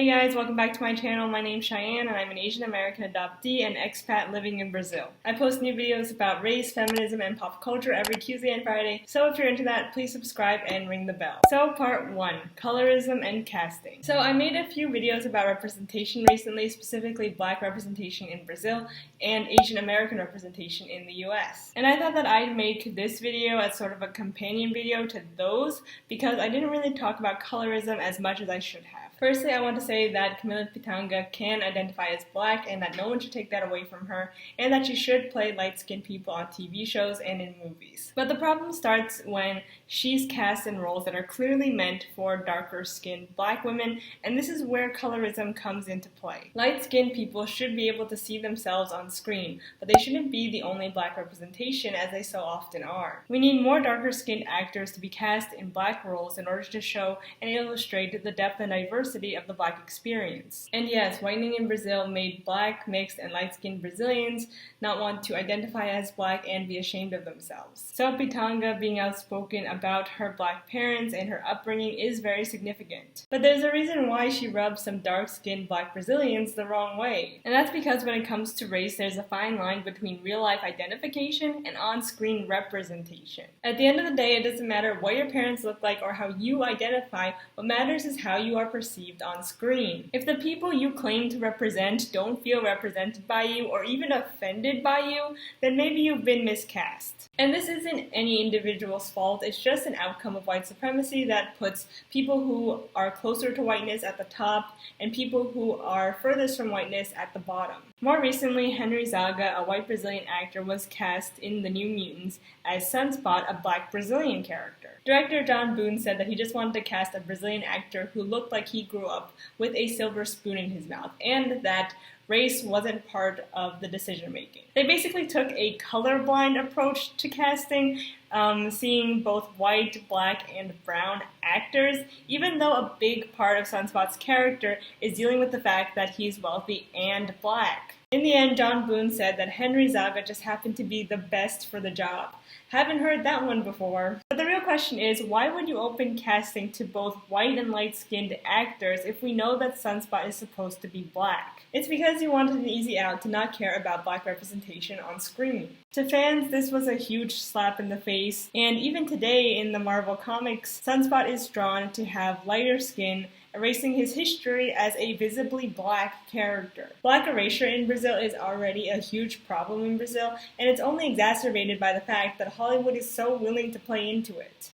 Hey guys, welcome back to my channel. My name's Cheyenne and I'm an Asian American adoptee and expat living in Brazil. I post new videos about race, feminism, and pop culture every Tuesday and Friday, so if you're into that, please subscribe and ring the bell. So part 1, Colorism and Casting. So I made a few videos about representation recently, specifically Black representation in Brazil and Asian American representation in the US. And I thought that I'd make this video as sort of a companion video to those because I didn't really talk about colorism as much as I should have. Firstly, I want to say that Camila Pitanga can identify as Black and that no one should take that away from her, and that she should play light-skinned people on TV shows and in movies. But the problem starts when she's cast in roles that are clearly meant for darker-skinned Black women, and this is where colorism comes into play. Light-skinned people should be able to see themselves on screen, but they shouldn't be the only Black representation as they so often are. We need more darker-skinned actors to be cast in Black roles in order to show and illustrate the depth and diversity of the Black experience. And yes, whitening in Brazil made Black, mixed, and light-skinned Brazilians not want to identify as Black and be ashamed of themselves. So Pitanga being outspoken about her Black parents and her upbringing is very significant. But there's a reason why she rubs some dark-skinned Black Brazilians the wrong way. And that's because when it comes to race, there's a fine line between real-life identification and on-screen representation. At the end of the day, it doesn't matter what your parents look like or how you identify, what matters is how you are perceived on screen. If the people you claim to represent don't feel represented by you or even offended by you, then maybe you've been miscast. And this isn't any individual's fault, it's just an outcome of white supremacy that puts people who are closer to whiteness at the top and people who are furthest from whiteness at the bottom. More recently, Henry Zaga, a white Brazilian actor, was cast in The New Mutants as Sunspot, a Black Brazilian character. Director JOSH Boone said that he just wanted to cast a Brazilian actor who looked like he grew up with a silver spoon in his mouth, and that race wasn't part of the decision-making. They basically took a colorblind approach to casting, seeing both white, Black, and brown actors, even though a big part of Sunspot's character is dealing with the fact that he's wealthy and Black. In the end, JOSH Boone said that Henry Zaga just happened to be the best for the job. Haven't heard that one before. But the real question is, why would you open casting to both white and light-skinned actors if we know that Sunspot is supposed to be Black? It's because you wanted an easy out to not care about Black representation on screen. To fans, this was a huge slap in the face, and even today in the Marvel Comics, Sunspot is drawn to have lighter skin, erasing his history as a visibly Black character. Black erasure in Brazil is already a huge problem in Brazil, and it's only exacerbated by the fact that Hollywood is so willing to play into it.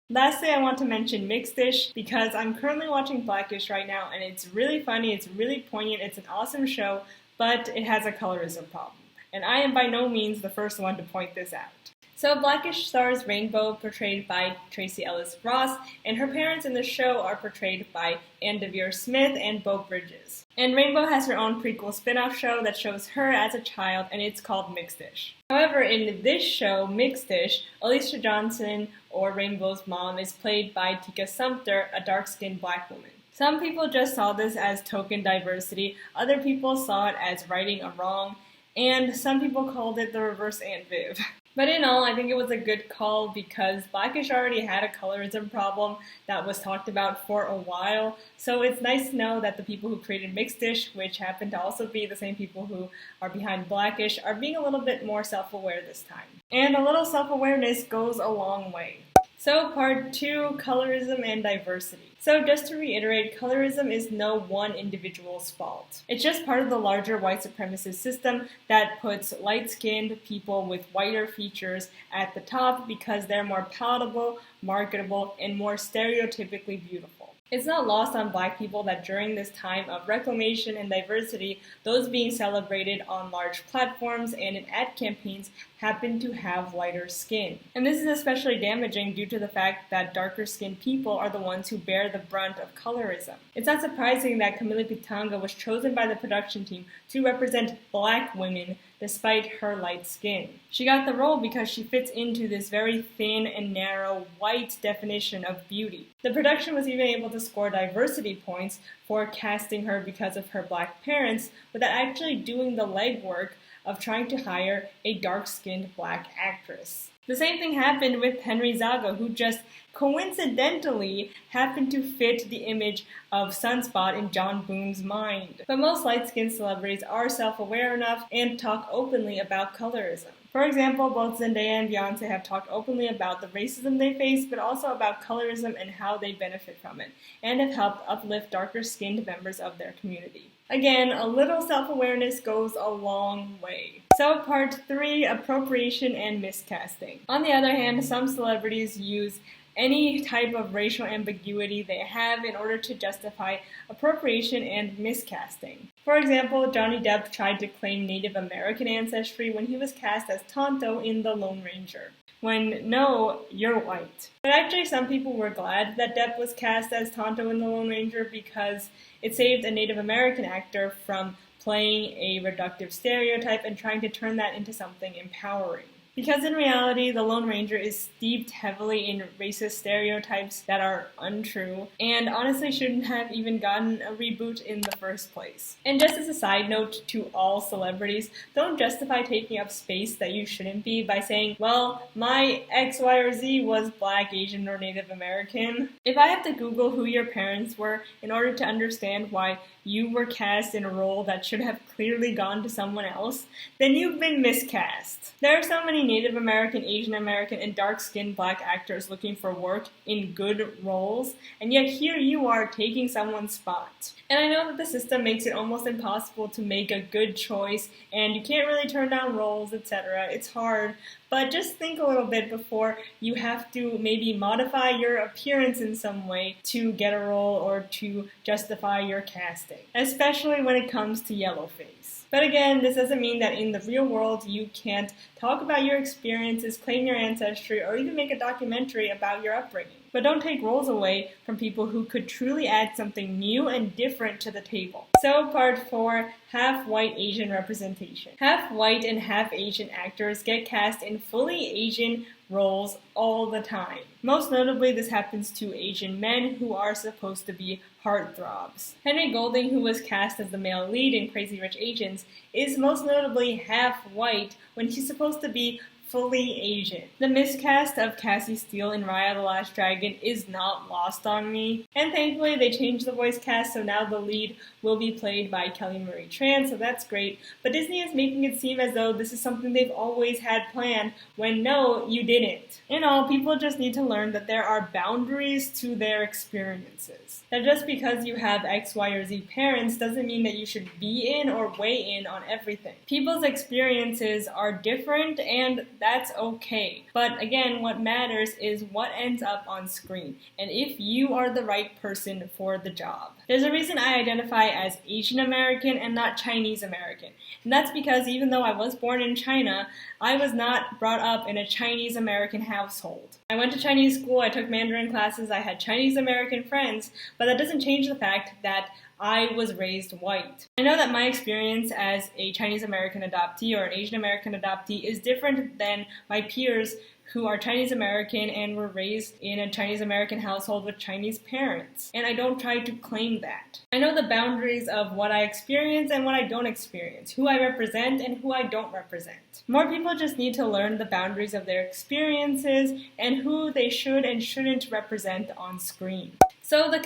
Lastly, I want to mention Mixed-ish because I'm currently watching Blackish right now, and it's really funny, it's really poignant, it's an awesome show, but it has a colorism problem. And I am by no means the first one to point this out. So Blackish stars Rainbow, portrayed by Tracee Ellis Ross, and her parents in the show are portrayed by Ann Devere Smith and Beau Bridges. And Rainbow has her own prequel spin-off show that shows her as a child, and it's called Mixed-ish. However, in this show, Mixed-ish, Alicia Johnson, or Rainbow's mom, is played by Tika Sumpter, a dark-skinned Black woman. Some people just saw this as token diversity, other people saw it as righting a wrong, and some people called it the reverse Aunt Viv. But in all, I think it was a good call because Blackish already had a colorism problem that was talked about for a while, so it's nice to know that the people who created Mixed-ish, which happen to also be the same people who are behind Blackish, are being a little bit more self-aware this time. And a little self-awareness goes a long way. So part 2, Colorism and Diversity. So just to reiterate, colorism is no one individual's fault. It's just part of the larger white supremacist system that puts light-skinned people with whiter features at the top because they're more palatable, marketable, and more stereotypically beautiful. It's not lost on Black people that during this time of reclamation and diversity, those being celebrated on large platforms and in ad campaigns happen to have lighter skin. And this is especially damaging due to the fact that darker-skinned people are the ones who bear the brunt of colorism. It's not surprising that Camila Pitanga was chosen by the production team to represent Black women despite her light skin. She got the role because she fits into this very thin and narrow white definition of beauty. The production was even able to score diversity points for casting her because of her Black parents without actually doing the legwork of trying to hire a dark-skinned black actress. The same thing happened with Henry Zaga, who just coincidentally happened to fit the image of Sunspot in John Boone's mind. But most light-skinned celebrities are self-aware enough and talk openly about colorism. For example, both Zendaya and Beyonce have talked openly about the racism they face, but also about colorism and how they benefit from it, and have helped uplift darker-skinned members of their community. Again, a little self-awareness goes a long way. So part 3, appropriation and miscasting. On the other hand, some celebrities use any type of racial ambiguity they have in order to justify appropriation and miscasting. For example, Johnny Depp tried to claim Native American ancestry when he was cast as Tonto in The Lone Ranger, when no, you're white. But actually some people were glad that Depp was cast as Tonto in The Lone Ranger because it saved a Native American actor from playing a reductive stereotype and trying to turn that into something empowering. Because in reality, the Lone Ranger is steeped heavily in racist stereotypes that are untrue, and honestly shouldn't have even gotten a reboot in the first place. And just as a side note to all celebrities, don't justify taking up space that you shouldn't be by saying, well, my X, Y, or Z was Black, Asian, or Native American. If I have to Google who your parents were in order to understand why you were cast in a role that should have clearly gone to someone else, then you've been miscast. There are so many Native American, Asian American, and dark-skinned black actors looking for work in good roles, and yet here you are taking someone's spot. And I know that the system makes it almost impossible to make a good choice, and you can't really turn down roles, etc. It's hard, but just think a little bit before you have to maybe modify your appearance in some way to get a role or to justify your casting, especially when it comes to yellowface. But again, this doesn't mean that in the real world you can't talk about your experiences, claim your ancestry, or even make a documentary about your upbringing. But don't take roles away from people who could truly add something new and different to the table. So part 4, half-white Asian representation. Half-white and half-Asian actors get cast in fully Asian roles all the time. Most notably, this happens to Asian men who are supposed to be heartthrobs. Henry Golding, who was cast as the male lead in Crazy Rich Asians, is most notably half-white when he's supposed to be fully Asian. The miscast of Cassie Steele in Raya the Last Dragon is not lost on me, and thankfully they changed the voice cast, so now the lead will be played by Kelly Marie Tran, so that's great, but Disney is making it seem as though this is something they've always had planned, when no, you didn't. In all, people just need to learn that there are boundaries to their experiences. That just because you have X, Y, or Z parents doesn't mean that you should be in or weigh in on everything. People's experiences are different, and that's okay. But again, what matters is what ends up on screen, and if you are the right person for the job. There's a reason I identify as Asian American and not Chinese American, and that's because even though I was born in China, I was not brought up in a Chinese American household. I went to Chinese school, I took Mandarin classes, I had Chinese American friends, but that doesn't change the fact that I was raised white. I know that my experience as a Chinese American adoptee or an Asian American adoptee is different than my peers who are Chinese American and were raised in a Chinese American household with Chinese parents. And I don't try to claim that. I know the boundaries of what I experience and what I don't experience, who I represent and who I don't represent. More people just need to learn the boundaries of their experiences and who they should and shouldn't represent on screen. So in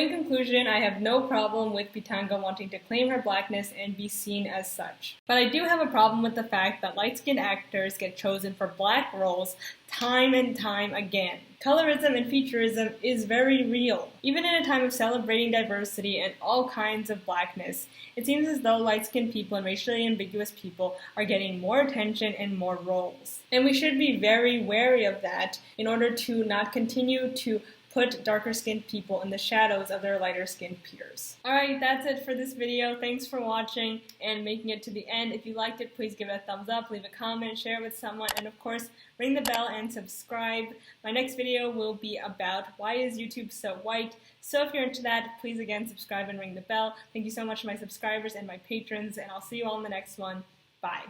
conclusion, I have no problem with Pitanga wanting to claim her blackness and be seen as such. But I do have a problem with the fact that light-skinned actors get chosen for black roles time and time again. Colorism and featureism is very real. Even in a time of celebrating diversity and all kinds of blackness, it seems as though light-skinned people and racially ambiguous people are getting more attention and more roles. And we should be very wary of that in order to not continue to put darker-skinned people in the shadows of their lighter-skinned peers. Alright, that's it for this video. Thanks for watching and making it to the end. If you liked it, please give it a thumbs up, leave a comment, share it with someone, and of course, ring the bell and subscribe. My next video will be about why is YouTube so white. So if you're into that, please again subscribe and ring the bell. Thank you so much to my subscribers and my patrons, and I'll see you all in the next one. Bye.